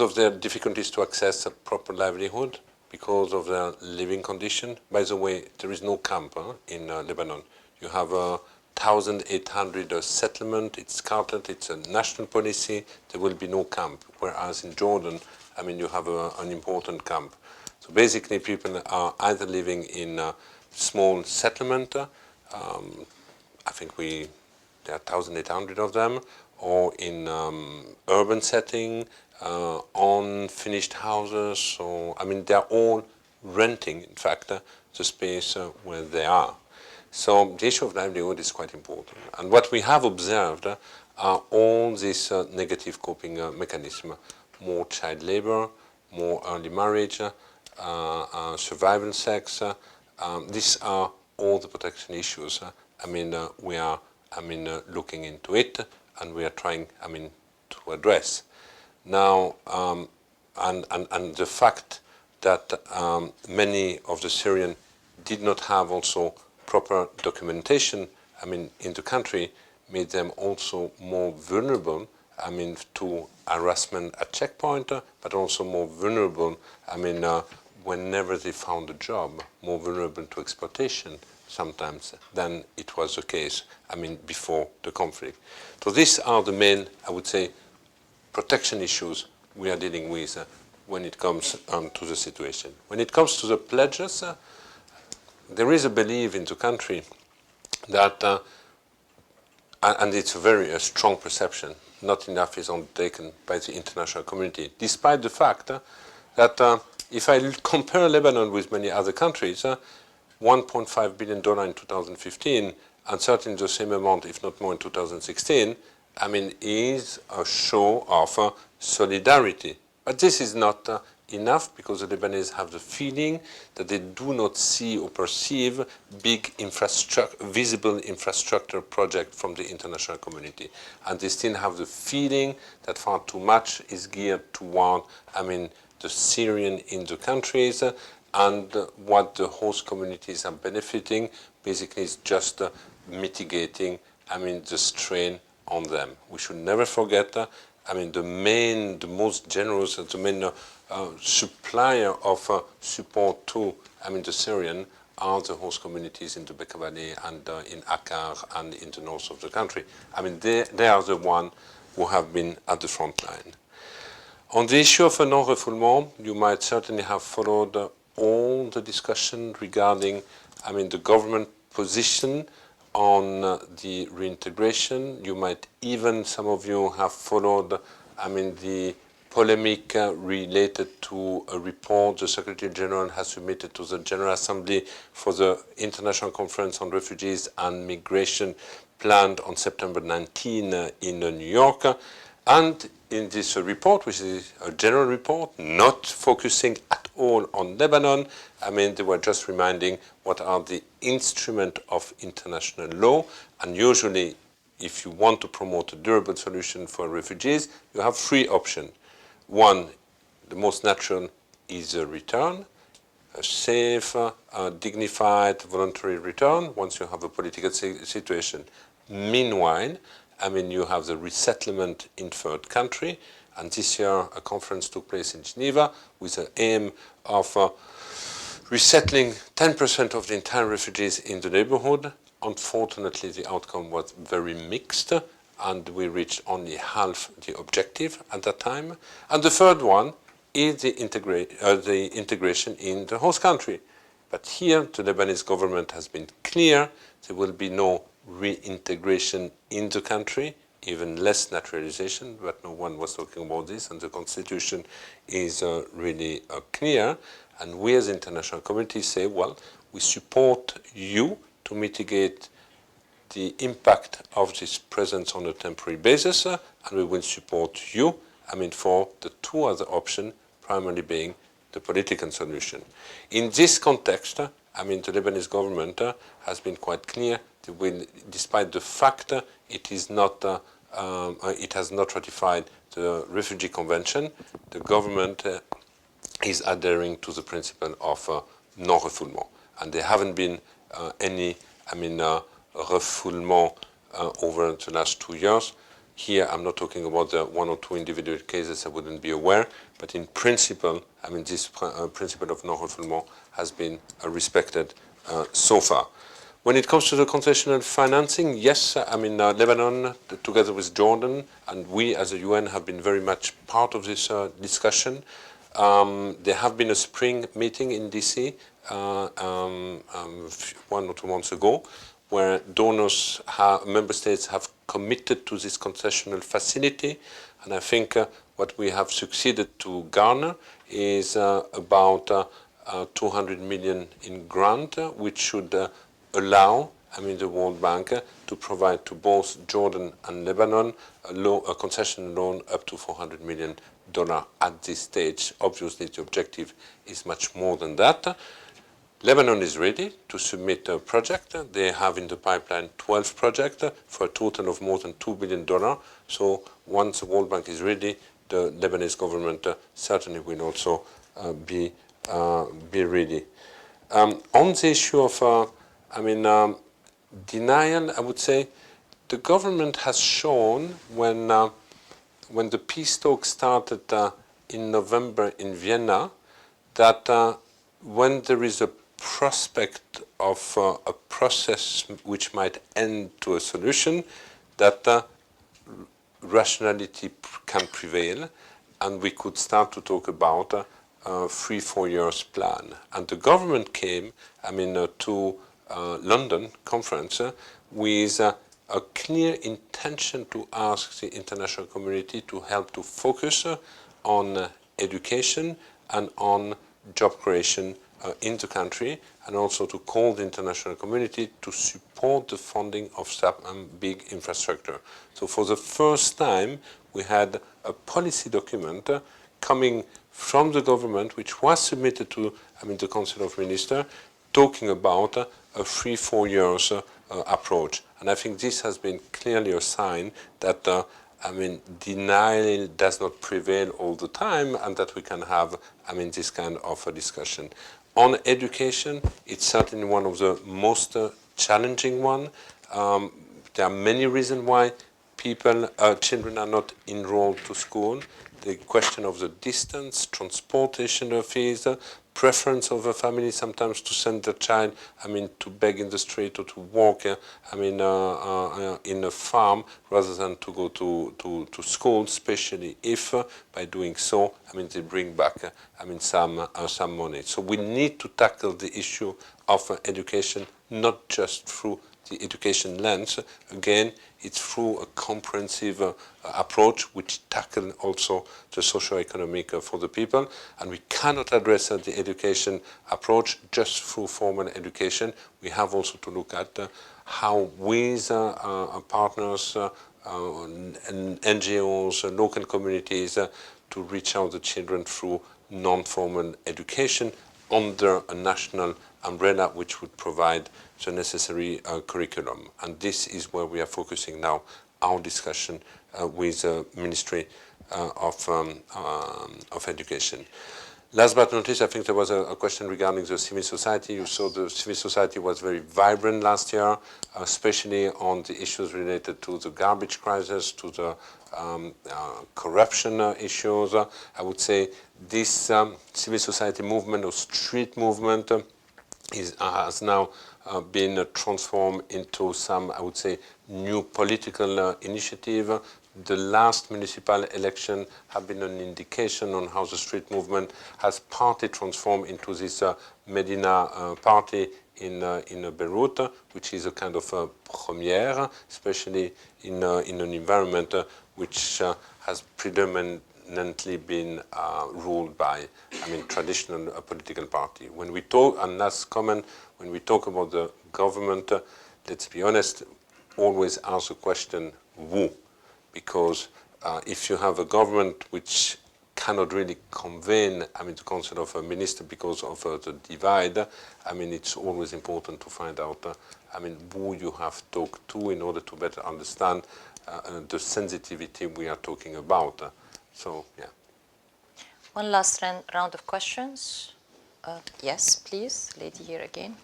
of their difficulties to access a proper livelihood, because of their living condition. By the way, there is no camp in Lebanon. You have 1,800 settlement. It's scattered. It's a national policy. There will be no camp. Whereas in Jordan, you have an important camp. So basically, people are either living in a small settlement. I think there are 1,800 of them, or in urban setting, unfinished houses. So they are all renting, in fact, the space where they are. So the issue of livelihood is quite important. And what we have observed are all these negative coping mechanisms: more child labor, more early marriage, survival sex. These are all the protection issues. We are looking into it, and we are trying to address. Now, and the fact that many of the Syrians did not have also proper documentation, in the country, made them also more vulnerable, to harassment at checkpoint, but also more vulnerable, whenever they found a job, more vulnerable to exploitation sometimes than it was the case, before the conflict. So these are the main, I would say, protection issues we are dealing with when it comes to the situation. When it comes to the pledges, there is a belief in the country that, and it's a very strong perception, not enough is undertaken by the international community, despite the fact that if I compare Lebanon with many other countries, $1.5 billion in 2015, and certainly the same amount, if not more, in 2016, is a show of solidarity. But this is not enough because the Lebanese have the feeling that they do not see or perceive big visible infrastructure project from the international community. And they still have the feeling that far too much is geared toward, the Syrian in the countries, and what the host communities are benefiting basically is just mitigating, the strain on them. We should never forget, the most generous, the main supplier of support to, the Syrian are the host communities in the Bekaa Valley and in Akkar and in the north of the country. They are the ones who have been at the front line. On the issue of a non-refoulement, you might certainly have followed all the discussion regarding, the government position on the reintegration. You might even, some of you have followed, the polemic related to a report the Secretary General has submitted to the General Assembly for the International Conference on Refugees and Migration planned on September 19 in New York. And in this report, which is a general report, not focusing at all on Lebanon, they were just reminding what are the instruments of international law. And usually, if you want to promote a durable solution for refugees, you have three options. One, the most natural, is a return, a safe, dignified, voluntary return once you have a political situation. Meanwhile, you have the resettlement in third country, and this year a conference took place in Geneva with the aim of resettling 10% of the entire refugees in the neighborhood. Unfortunately, the outcome was very mixed, and we reached only half the objective at that time. And the third one is the integration in the host country. But here, the Lebanese government has been clear, there will be no reintegration in the country, even less naturalization, but no one was talking about this, and the constitution is really clear. And we as the international community say, well, we support you to mitigate the impact of this presence on a temporary basis, and we will support you, for the two other options, primarily being the political solution. In this context, the Lebanese government has been quite clear that will, despite the fact it has not ratified the Refugee Convention, the government is adhering to the principle of non-refoulement. And there haven't been any, refoulement over the last 2 years. Here, I'm not talking about the one or two individual cases I wouldn't be aware, but in principle, this principle of non-refoulement has been respected so far. When it comes to the concessional financing, yes, Lebanon, together with Jordan, and we as a UN have been very much part of this discussion. There have been a spring meeting in DC 1 or 2 months ago, where donors, member states have committed to this concessional facility. And I think what we have succeeded to garner is about 200 million in grant, which should allow the World Bank to provide to both Jordan and Lebanon a concession loan up to $400 million at this stage. Obviously, the objective is much more than that. Lebanon is ready to submit a project. They have in the pipeline 12 projects for a total of more than $2 billion. So once the World Bank is ready, the Lebanese government certainly will also be ready. On the issue of denial, I would say the government has shown when the peace talks started in November in Vienna that when there is a prospect of a process which might end to a solution, that rationality can prevail, and we could start to talk about a 3-4 years plan. And the government came, to London conference with a clear intention to ask the international community to help to focus on education and on job creation in the country, and also to call the international community to support the funding of some big infrastructure. So for the first time, we had a policy document coming from the government, which was submitted to, the Council of Ministers, talking about a 3-4 years approach. And I think this has been clearly a sign that, denial does not prevail all the time, and that we can have, this kind of a discussion. On education, it's certainly one of the most challenging one. There are many reasons why children are not enrolled to school. The question of the distance, transportation fees, preference of a family sometimes to send the child, to beg in the street or to walk, in a farm rather than to go to school, especially if by doing so, they bring back, some money. So we need to tackle the issue of education, not just through the education lens. Again, it's through a comprehensive approach which tackles also the socio-economic for the people. And we cannot address the education approach just through formal education. We have also to look at how with partners, and NGOs, local communities, to reach out the children through non-formal education under a national umbrella which would provide the necessary curriculum. And this is where we are focusing now our discussion with the Ministry of Education. Last but not least, I think there was a question regarding the civil society. You saw the civil society was very vibrant last year, especially on the issues related to the garbage crisis, to the corruption issues. I would say this civil society movement or street movement has now been transformed into some, I would say, new political initiative. The last municipal election have been an indication on how the street movement has partly transformed into this Medina party in Beirut, which is a kind of a premiere, especially in an environment which has predominantly been ruled by, traditional political party. When we talk, and last comment, when we talk about the government, let's be honest, always ask the question, who? Because if you have a government which cannot really convene, the Council of Ministers because of the divide, it's always important to find out, who you have talked to in order to better understand the sensitivity we are talking about. So, yeah. One last round of questions. Yes, please, lady here again.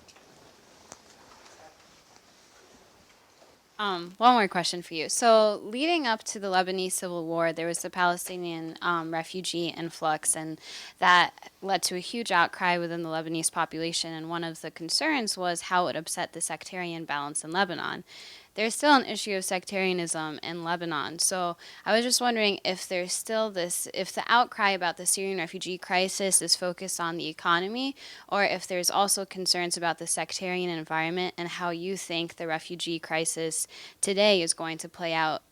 One more question for you. So, leading up to the Lebanese civil war, there was the Palestinian refugee influx, and that led to a huge outcry within the Lebanese population. And one of the concerns was how it upset the sectarian balance in Lebanon. There's still an issue of sectarianism in Lebanon. So I was just wondering if there's still this, if the outcry about the Syrian refugee crisis is focused on the economy, or if there's also concerns about the sectarian environment and how you think the refugee crisis today is going to play out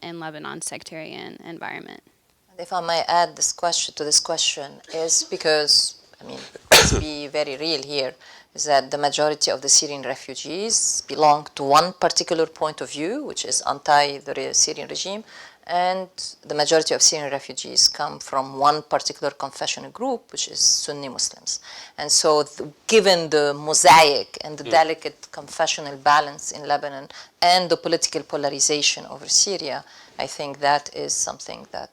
in Lebanon's sectarian environment. If I may add this question to this question, is because, let's be very real here, is that the majority of the Syrian refugees belong to one particular point of view, which is anti the Syrian regime, and the majority of Syrian refugees come from one particular confessional group, which is Sunni Muslims. And so given the mosaic and the delicate confessional balance in Lebanon and the political polarization over Syria, I think that is something that,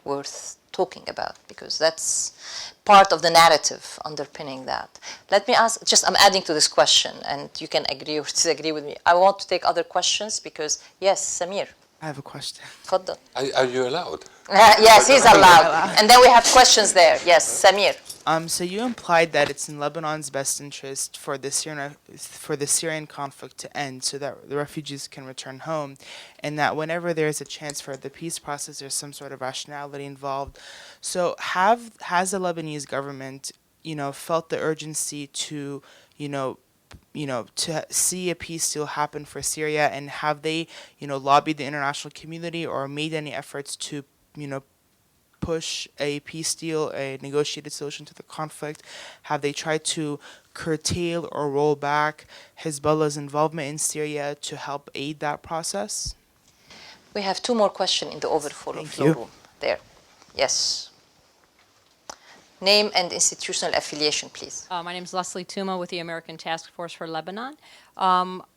worth talking about, because that's part of the narrative underpinning that. Let me ask, I'm adding to this question, and you can agree or disagree with me. I want to take other questions because, yes, Samir. I have a question. Tfaddal. Are you allowed? Yes, he's allowed. And then we have questions there. Yes, Samir. So you implied that it's in Lebanon's best interest for the Syrian conflict to end, so that the refugees can return home, and that whenever there is a chance for the peace process, there's some sort of rationality involved. So has the Lebanese government, felt the urgency to, to see a peace deal happen for Syria, and have they, lobbied the international community or made any efforts to, push a peace deal, a negotiated solution to the conflict? Have they tried to curtail or roll back Hezbollah's involvement in Syria to help aid that process? We have two more questions in the overflow room. There. Yes. Name and institutional affiliation, please. My name is Leslie Tuma with the American Task Force for Lebanon.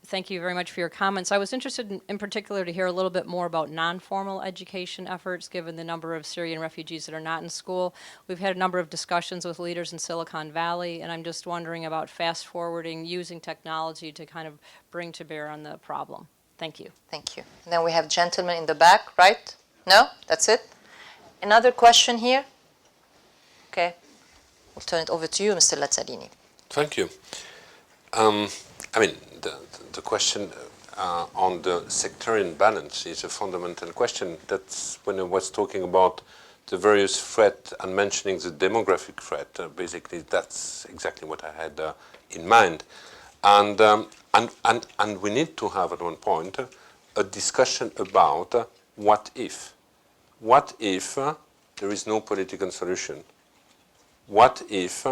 Thank you very much for your comments. I was interested in particular to hear a little bit more about non-formal education efforts, given the number of Syrian refugees that are not in school. We've had a number of discussions with leaders in Silicon Valley, and I'm just wondering about fast-forwarding, using technology to kind of bring to bear on the problem. Thank you. Thank you. And then we have gentlemen in the back, right? No? That's it? Another question here? Okay. We'll turn it over to you, Mr. Lazzarini. Thank you. I mean, the question on the sectarian balance is a fundamental question. That's when I was talking about the various threats and mentioning the demographic threat. Basically, that's exactly what I had in mind. And we need to have at one point a discussion about what if. What if there is no political solution? What if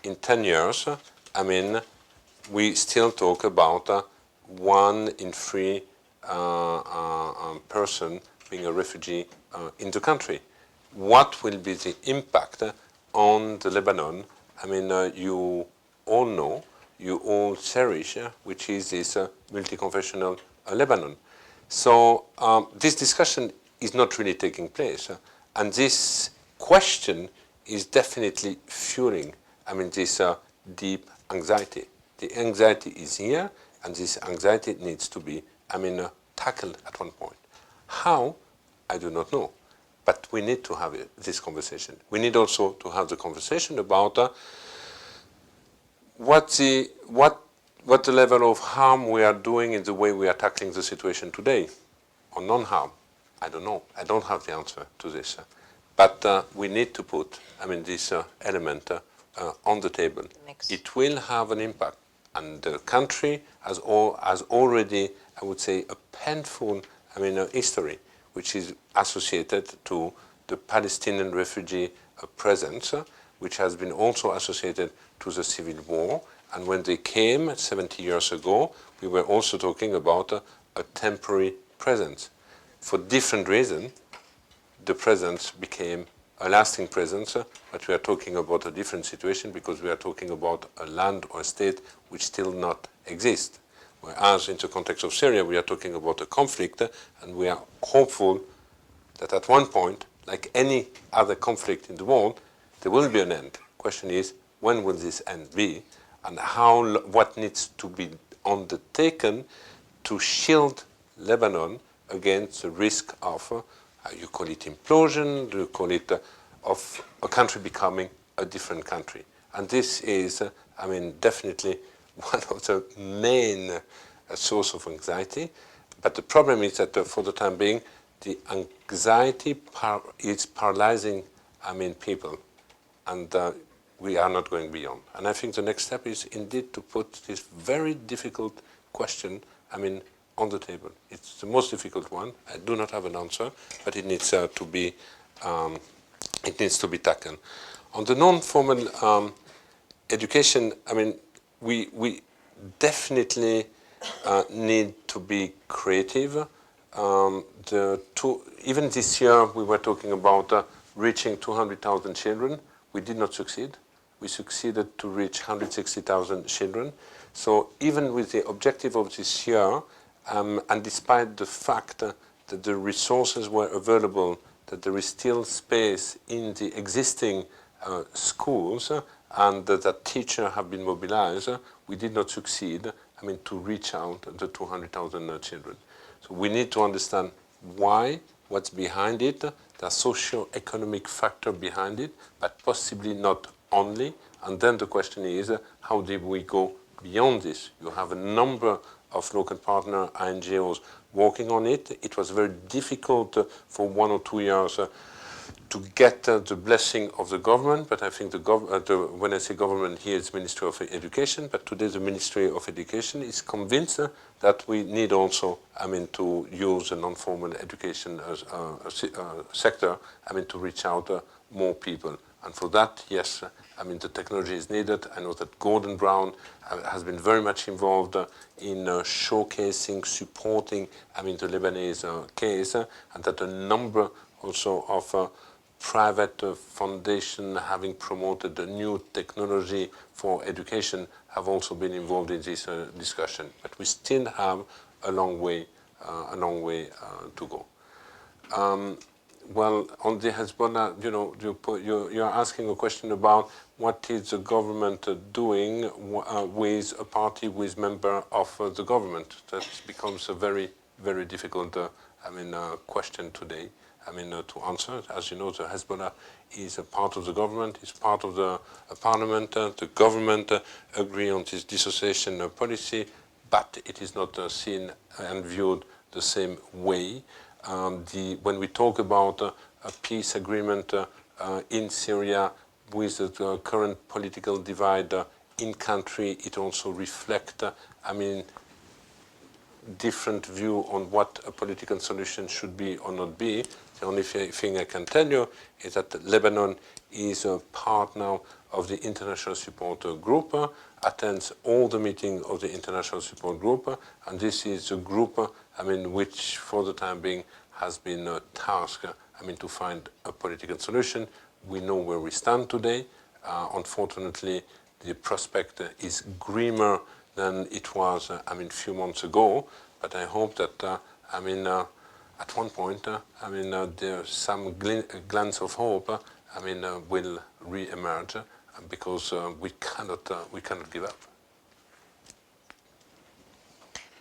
in 10 years, I mean, we still talk about 1 in 3 person being a refugee in the country? What will be the impact on the Lebanon? I mean, you all know, you all cherish, which is this multi-confessional Lebanon. So this discussion is not really taking place. And this question is definitely fueling, I mean, this deep anxiety. The anxiety is here, and this anxiety needs to be, I mean, tackled at one point. How? I do not know. But we need to have this conversation. We need also to have the conversation about what the level of harm we are doing in the way we are tackling the situation today, or non-harm. I don't know. I don't have the answer to this. But we need to put, I mean, this element on the table. It will have an impact. And the country has already, I would say, a painful, I mean, history, which is associated to the Palestinian refugee presence, which has been also associated to the civil war. And when they came 70 years ago, we were also talking about a temporary presence. For different reasons, the presence became a lasting presence, but we are talking about a different situation because we are talking about a land or a state which still not exists. Whereas in the context of Syria, we are talking about a conflict, and we are hopeful that at one point, like any other conflict in the world, there will be an end. Question is, when will this end be, and what needs to be undertaken to shield Lebanon against the risk of you call it implosion, you call it of a country becoming a different country. And this is, I mean, definitely one of the main source of anxiety. But the problem is that for the time being, the anxiety is paralyzing, I mean, people. And we are not going beyond. And I think the next step is indeed to put this very difficult question, I mean, on the table. It's the most difficult one. I do not have an answer, but it needs to be tackled. On the non-formal education, I mean, we definitely need to be creative. Even this year, we were talking about reaching 200,000 children. We did not succeed. We succeeded to reach 160,000 children. So even with the objective of this year, and despite the fact that the resources were available, that there is still space in the existing schools, and that teachers have been mobilized, we did not succeed, I mean, to reach out the 200,000 children. So we need to understand why, what's behind it, the socio-economic factor behind it, but possibly not only. And then the question is, how did we go beyond this? You have a number of local partner NGOs working on it. It was very difficult for 1 or 2 years to get the blessing of the government, but I think when I say government here, it's Ministry of Education, but today the Ministry of Education is convinced that we need also, I mean, to use the non-formal education sector, I mean, to reach out more people. And for that, yes, I mean, the technology is needed. I know that Gordon Brown has been very much involved in showcasing, supporting, I mean, the Lebanese case, and that a number also of private foundation having promoted a new technology for education have also been involved in this discussion. But we still have a long way to go. Well, on the Hezbollah, you're asking a question about what is the government doing with a party who is member of the government. That becomes a very, very difficult question today. To answer. As you know, the Hezbollah is a part of the government, is part of the parliament. The government agree on this dissociation policy, but it is not seen and viewed the same way. When we talk about a peace agreement in Syria with the current political divide in country, it also reflects, different view on what a political solution should be or not be. The only thing I can tell you is that Lebanon is a part now of the International Support Group, attends all the meetings of the International Support Group, and this is a group, which for the time being has been tasked, to find a political solution. We know where we stand today. Unfortunately, the prospect is grimmer than it was, a few months ago. But I hope that, at one point, there's some glance of hope, will re-emerge because we cannot give up.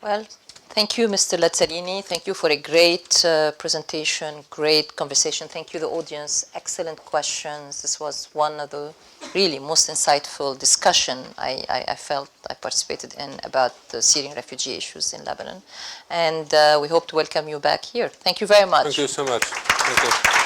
Well, thank you, Mr. Lazzarini. Thank you for a great presentation, great conversation. Thank you, the audience. Excellent questions. This was one of the really most insightful discussion I felt I participated in about the Syrian refugee issues in Lebanon. And we hope to welcome you back here. Thank you very much. Thank you so much. Thank you.